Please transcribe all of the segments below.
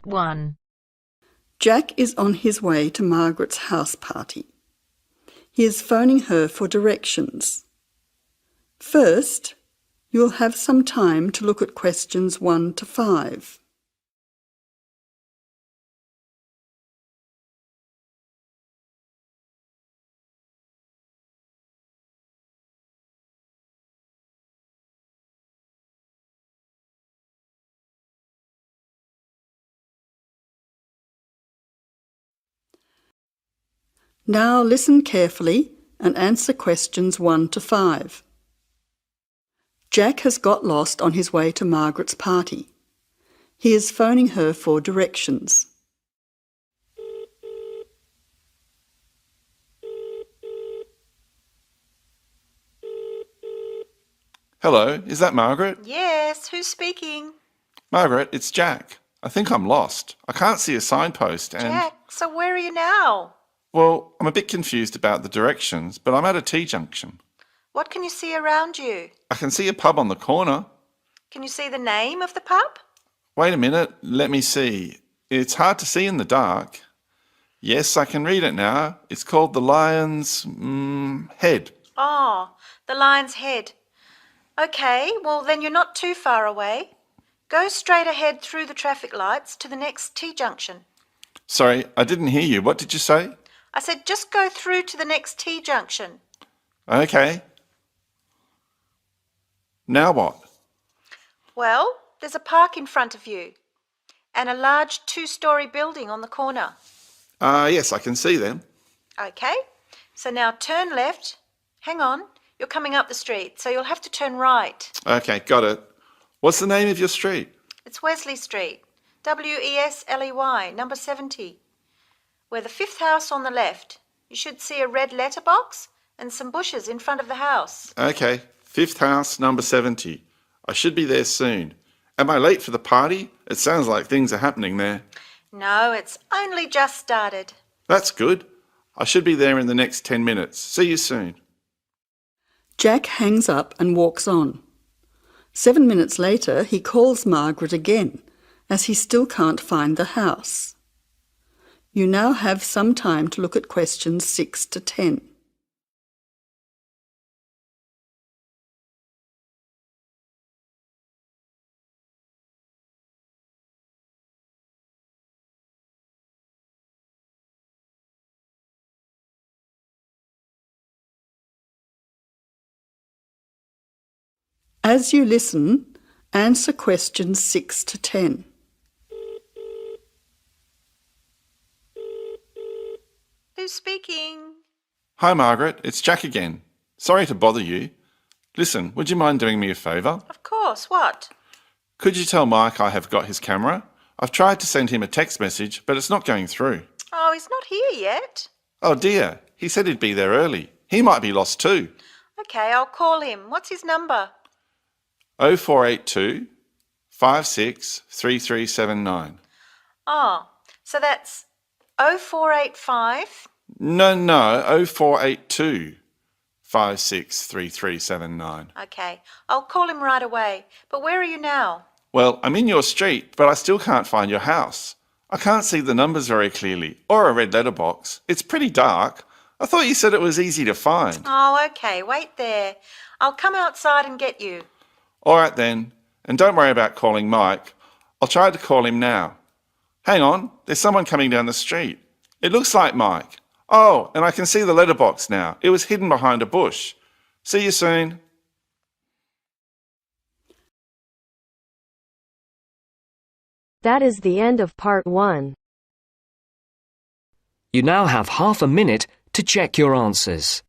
1. Jack is on his way to Margaret's house party. He is phoning her for directions. First, you'll have some time to look at questions 1 to 5. Now listen carefully and answer questions 1 to 5. Jack has got lost on his way to Margaret's party. He is phoning her for directions. Hello, is that Margaret? Yes, who's speaking? Margaret, it's Jack. I think I'm lost. I can't see a signpost and... Jack, so where are you now? Well, I'm a bit confused about the directions, but I'm at a T-junction. What can you see around you? I can see a pub on the corner. Can you see the name of the pub? Wait a minute, let me see. It's hard to see in the dark. Yes, I can read it now. It's called the Lion's Head. Oh, the Lion's Head. Okay, well then you're not too far away. Go straight ahead through the traffic lights to the next T-junction. Sorry, I didn't hear you. What did you say? I said just go through to the next T-junction. Okay. Now what? Well, there's a park in front of you and a large 2-storey building on the corner. Yes, I can see them. Okay, so now turn left. Hang on, you're coming up the street, so you'll have to turn right. Okay, got it. What's the name of your street? It's Wesley Street, Wesley, number 70. We're the 5th house on the left. You should see a red letterbox and some bushes in front of the house. Okay, 5th house, number 70. I should be there soon. Am I late for the party? It sounds like things are happening there. No, it's only just started. That's good. I should be there in the next 10 minutes. See you soon. Jack hangs up and walks on. 7 minutes later, he calls Margaret again, as he still can't find the house. You now have some time to look at questions 6 to 10. As you listen, answer questions 6 to 10. Who's speaking? Hi, Margaret. It's Jack again. Sorry to bother you. Listen, would you mind doing me a favour? Of course, what? Could you tell Mike I have got his camera? I've tried to send him a text message, but it's not going through. Oh, he's not here yet. Oh dear, he said he'd be there early. He might be lost too. Okay, I'll call him. What's his number? 0482 563379. Oh, so that's 0485. No, 0482 563379. Okay, I'll call him right away. But where are you now? Well, I'm in your street, but I still can't find your house. I can't see the numbers very clearly, or a red letterbox. It's pretty dark. I thought you said it was easy to find. Oh, okay, wait there. I'll come outside and get you. All right then, and don't worry about calling Mike. I'll try to call him now. Hang on, there's someone coming down the street. It looks like Mike. Oh, and I can see the letterbox now. It was hidden behind a bush. See you soon. That is the end of part 1. You now have half a minute to check your answers.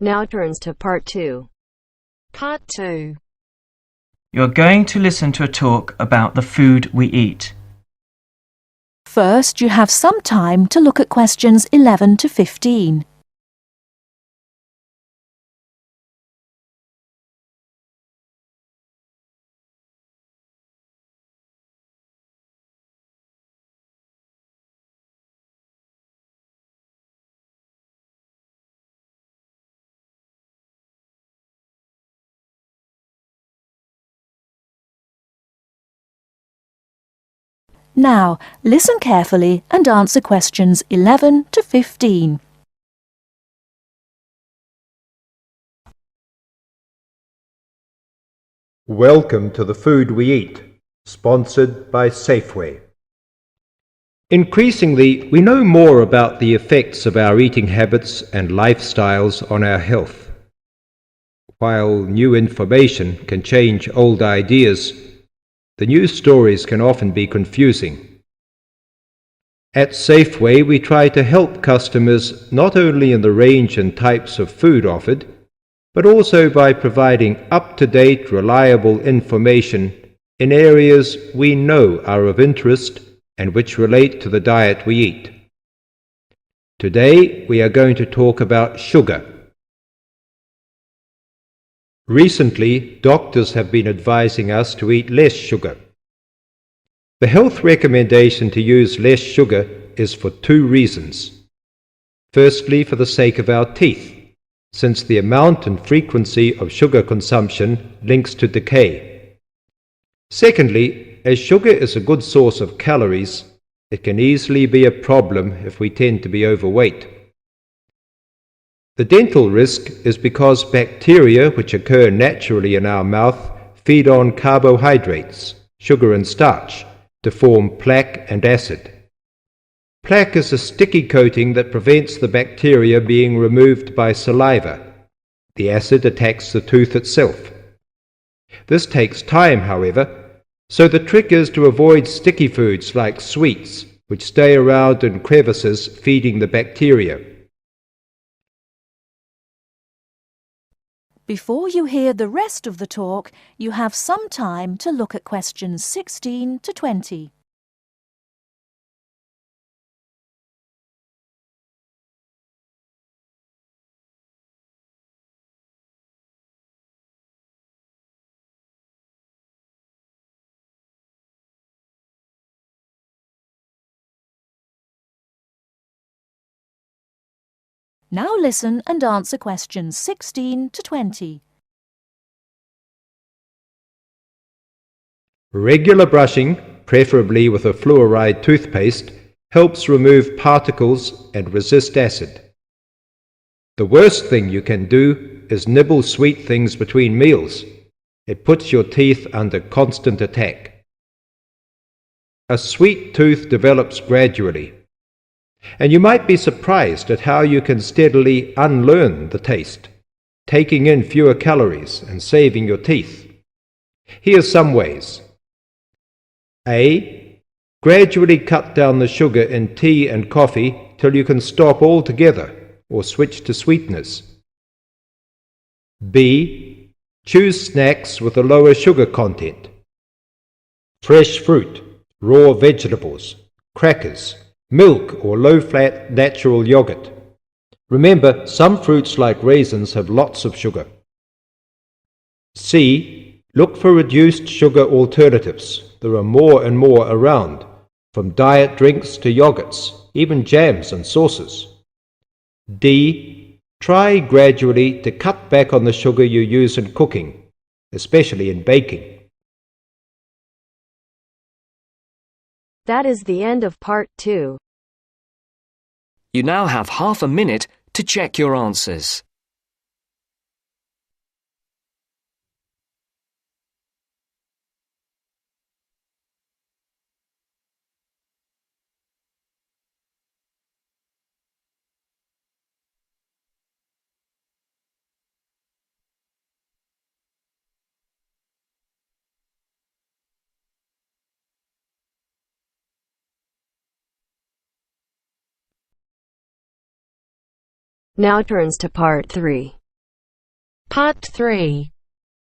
Now turns to part 2. Part 2. You're going to listen to a talk about the food we eat. First, you have some time to look at questions 11 to 15. Now, listen carefully and answer questions 11 to 15. Welcome to The Food We Eat, sponsored by Safeway. Increasingly, we know more about the effects of our eating habits and lifestyles on our health. While new information can change old ideas, the news stories can often be confusing. At Safeway, we try to help customers not only in the range and types of food offered, but also by providing up-to-date, reliable information in areas we know are of interest and which relate to the diet we eat. Today, we are going to talk about sugar. Recently, doctors have been advising us to eat less sugar. The health recommendation to use less sugar is for two reasons. Firstly, for the sake of our teeth, since the amount and frequency of sugar consumption links to decay. Secondly, as sugar is a good source of calories, it can easily be a problem if we tend to be overweight. The dental risk is because bacteria which occur naturally in our mouth feed on carbohydrates, sugar and starch, to form plaque and acid. Plaque is a sticky coating that prevents the bacteria being removed by saliva. The acid attacks the tooth itself. This takes time, however, so the trick is to avoid sticky foods like sweets, which stay around in crevices feeding the bacteria. Before you hear the rest of the talk, you have some time to look at questions 16 to 20. Now listen and answer questions 16 to 20. Regular brushing, preferably with a fluoride toothpaste, helps remove particles and resist acid. The worst thing you can do is nibble sweet things between meals. It puts your teeth under constant attack. A sweet tooth develops gradually, and you might be surprised at how you can steadily unlearn the taste, taking in fewer calories and saving your teeth. Here's some ways. A. Gradually cut down the sugar in tea and coffee till you can stop altogether or switch to sweeteners. B. Choose snacks with a lower sugar content. Fresh fruit, raw vegetables, crackers, milk or low-fat natural yogurt. Remember, some fruits like raisins have lots of sugar. C. Look for reduced sugar alternatives. There are more and more around, from diet drinks to yogurts, even jams and sauces. D. Try gradually to cut back on the sugar you use in cooking, especially in baking. That is the end of part 2. You now have half a minute to check your answers. Now turns to part 3. Part 3.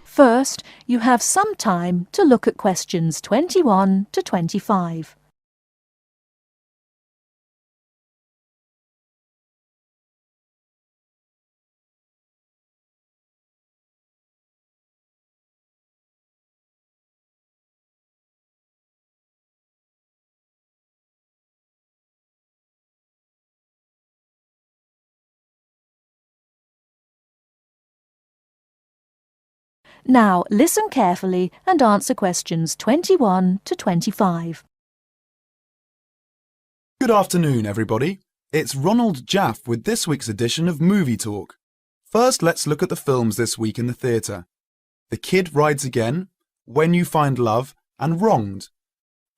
First, you have some time to look at questions 21 to 25. Now listen carefully and answer questions 21 to 25. Good afternoon, everybody. It's Ronald Jaff with this week's edition of Movie Talk. First, let's look at the films this week in the theatre. The Kid Rides Again, When You Find Love, and Wronged.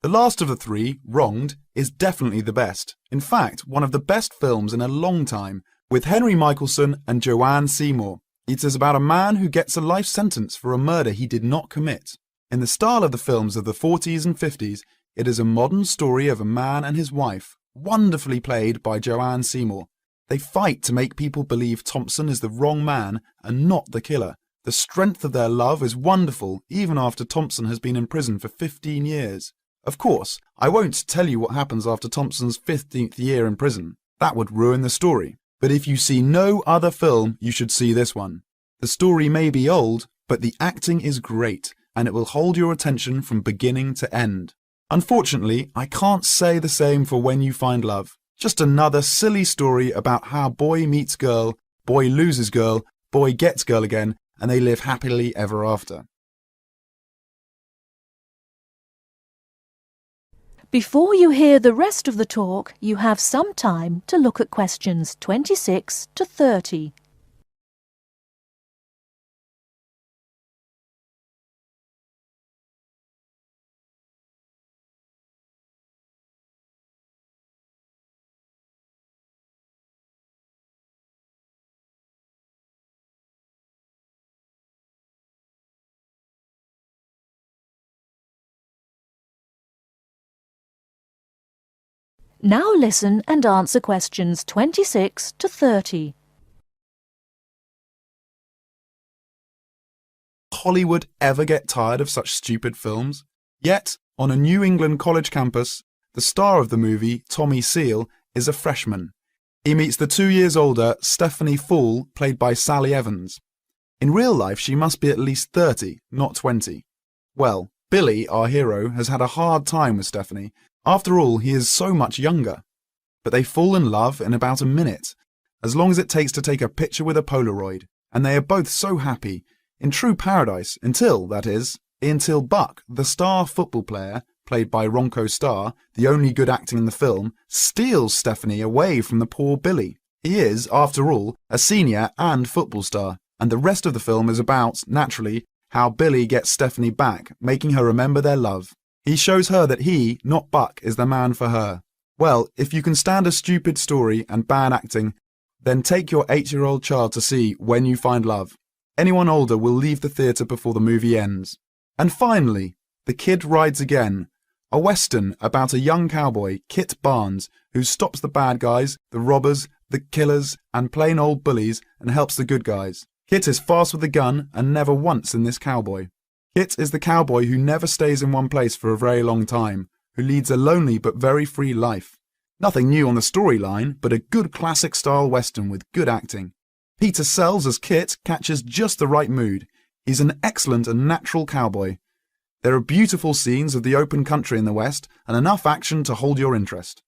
The last of the three, Wronged, is definitely the best. In fact, one of the best films in a long time, with Henry Michelson and Joanne Seymour. It is about a man who gets a life sentence for a murder he did not commit. In the style of the films of the 40s and 50s, it is a modern story of a man and his wife, wonderfully played by Joanne Seymour. They fight to make people believe Thompson is the wrong man and not the killer. The strength of their love is wonderful even after Thompson has been in prison for 15 years. Of course, I won't tell you what happens after Thompson's 15th year in prison. That would ruin the story. But if you see no other film, you should see this one. The story may be old, but the acting is great, and it will hold your attention from beginning to end. Unfortunately, I can't say the same for When You Find Love. Just another silly story about how boy meets girl, boy loses girl, boy gets girl again, and they live happily ever after. Before you hear the rest of the talk, you have some time to look at questions 26 to 30. Now listen and answer questions 26 to 30. Hollywood ever get tired of such stupid films? Yet, on a New England college campus, the star of the movie, Tommy Seal, is a freshman. He meets the 2 years older Stephanie Fall, played by Sally Evans. In real life, she must be at least 30, not 20. Well, Billy, our hero, has had a hard time with Stephanie. After all, he is so much younger. But they fall in love in about a minute, as long as it takes to take a picture with a Polaroid, and they are both so happy, in true paradise, until Buck, the star football player, played by Ronco Starr, the only good acting in the film, steals Stephanie away from the poor Billy. He is, after all, a senior and football star, and the rest of the film is about, naturally, how Billy gets Stephanie back, making her remember their love. He shows her that he, not Buck, is the man for her. Well, if you can stand a stupid story and bad acting, then take your 8-year-old child to see When You Find Love. Anyone older will leave the theatre before the movie ends. And finally, The Kid Rides Again, a western about a young cowboy, Kit Barnes, who stops the bad guys, the robbers, the killers, and plain old bullies, and helps the good guys. Kit is fast with the gun and never once in this cowboy. Kit is the cowboy who never stays in one place for a very long time, who leads a lonely but very free life. Nothing new on the storyline, but a good classic-style western with good acting. Peter Sells as Kit catches just the right mood. He's an excellent and natural cowboy. There are beautiful scenes of the open country in the West and enough action to hold your interest.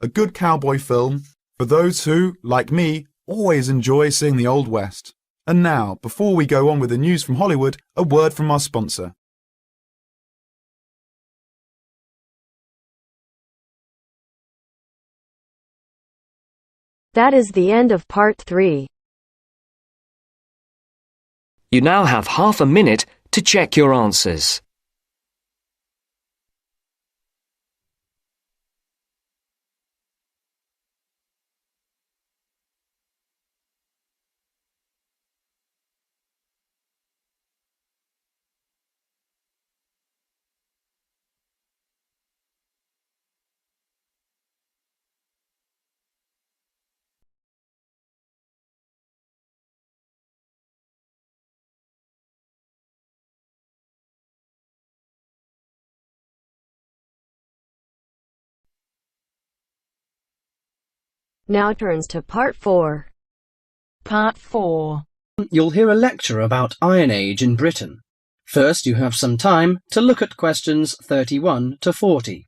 A good cowboy film for those who, like me, always enjoy seeing the Old West. And now, before we go on with the news from Hollywood, a word from our sponsor. That is the end of part 3. You now have half a minute to check your answers. Now turns to part 4. Part 4. You'll hear a lecture about Iron Age in Britain. First, you have some time to look at questions 31 to 40.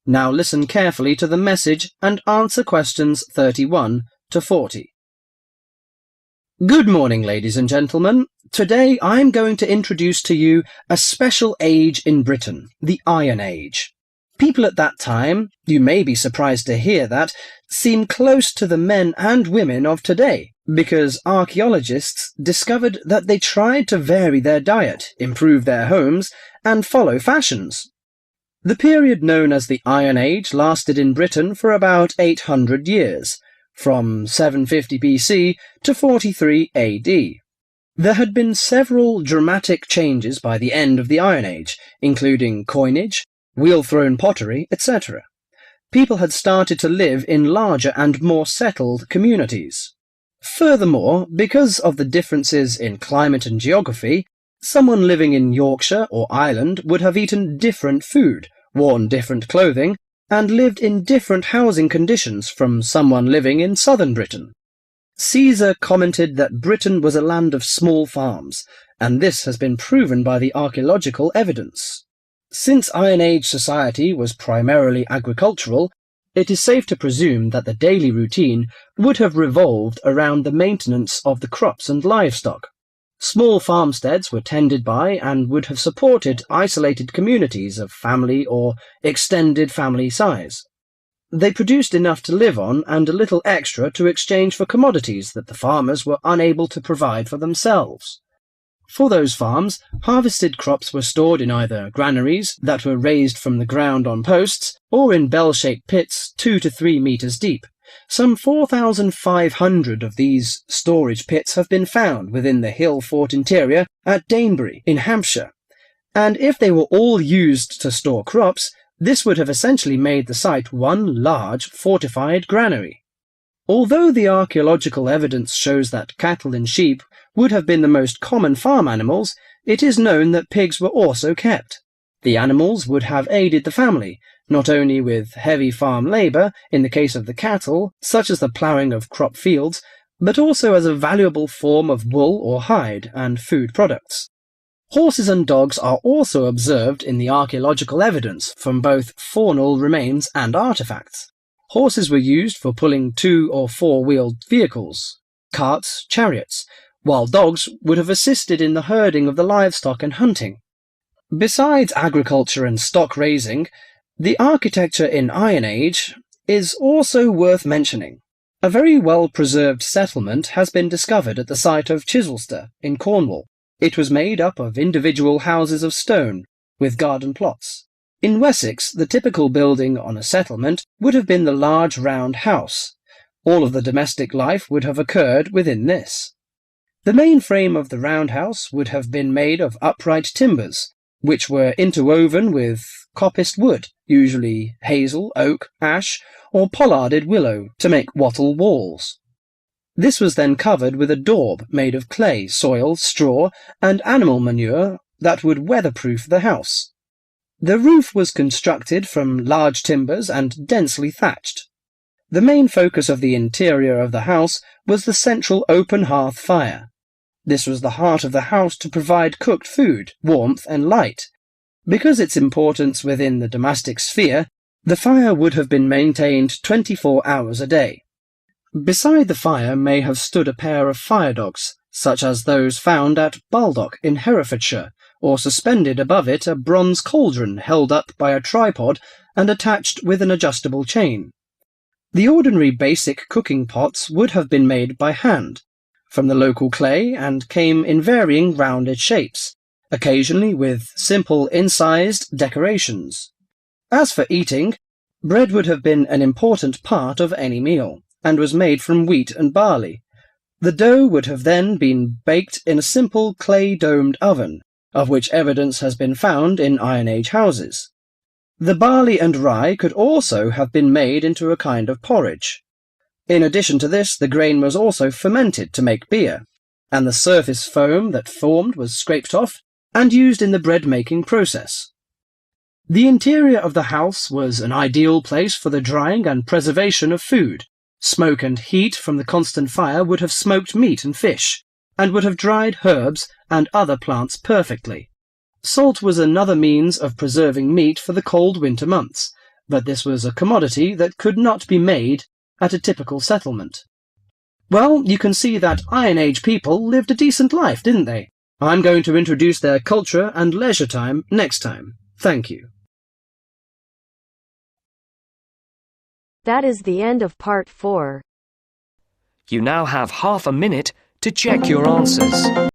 Now listen carefully to the message and answer questions 31 to 40. Good morning, ladies and gentlemen. Today I'm going to introduce to you a special age in Britain, the Iron Age. People at that time, you may be surprised to hear that, seem close to the men and women of today, because archaeologists discovered that they tried to vary their diet, improve their homes, and follow fashions. The period known as the Iron Age lasted in Britain for about 800 years, from 750 BC to 43 AD. There had been several dramatic changes by the end of the Iron Age, including coinage, wheel-thrown pottery, etc. People had started to live in larger and more settled communities. Furthermore, because of the differences in climate and geography, someone living in Yorkshire or Ireland would have eaten different food, worn different clothing, and lived in different housing conditions from someone living in southern Britain. Caesar commented that Britain was a land of small farms, and this has been proven by the archaeological evidence. Since Iron Age society was primarily agricultural, it is safe to presume that the daily routine would have revolved around the maintenance of the crops and livestock. Small farmsteads were tended by and would have supported isolated communities of family or extended family size. They produced enough to live on and a little extra to exchange for commodities that the farmers were unable to provide for themselves. For those farms, harvested crops were stored in either granaries that were raised from the ground on posts or in bell-shaped pits 2 to 3 meters deep. Some 4,500 of these storage pits have been found within the hill fort interior at Danebury in Hampshire, and if they were all used to store crops, this would have essentially made the site one large fortified granary. Although the archaeological evidence shows that cattle and sheep would have been the most common farm animals, it is known that pigs were also kept. The animals would have aided the family, not only with heavy farm labour in the case of the cattle, such as the ploughing of crop fields, but also as a valuable form of wool or hide and food products. Horses and dogs are also observed in the archaeological evidence from both faunal remains and artefacts. Horses were used for pulling 2- or 4-wheeled vehicles, carts, chariots, while dogs would have assisted in the herding of the livestock and hunting. Besides agriculture and stock raising, the architecture in Iron Age is also worth mentioning. A very well-preserved settlement has been discovered at the site of Chislester in Cornwall. It was made up of individual houses of stone, with garden plots. In Wessex, the typical building on a settlement would have been the large round house. All of the domestic life would have occurred within this. The main frame of the roundhouse would have been made of upright timbers, which were interwoven with coppiced wood, usually hazel, oak, ash, or pollarded willow, to make wattle walls. This was then covered with a daub made of clay, soil, straw, and animal manure that would weatherproof the house. The roof was constructed from large timbers and densely thatched. The main focus of the interior of the house was the central open hearth fire. This was the heart of the house to provide cooked food, warmth, and light. Because its importance within the domestic sphere, the fire would have been maintained 24 hours a day. Beside the fire may have stood a pair of fire dogs, such as those found at Baldock in Herefordshire, or suspended above it a bronze cauldron held up by a tripod and attached with an adjustable chain. The ordinary basic cooking pots would have been made by hand, from the local clay, and came in varying rounded shapes, occasionally with simple incised decorations. As for eating, bread would have been an important part of any meal, and was made from wheat and barley. The dough would have then been baked in a simple clay-domed oven, of which evidence has been found in Iron Age houses. The barley and rye could also have been made into a kind of porridge. In addition to this, the grain was also fermented to make beer, and the surface foam that formed was scraped off and used in the bread-making process. The interior of the house was an ideal place for the drying and preservation of food. Smoke and heat from the constant fire would have smoked meat and fish, and would have dried herbs and other plants perfectly. Salt was another means of preserving meat for the cold winter months, but this was a commodity that could not be made at a typical settlement. Well, you can see that Iron Age people lived a decent life, didn't they? I'm going to introduce their culture and leisure time next time. Thank you. That is the end of part 4. You now have half a minute to check your answers.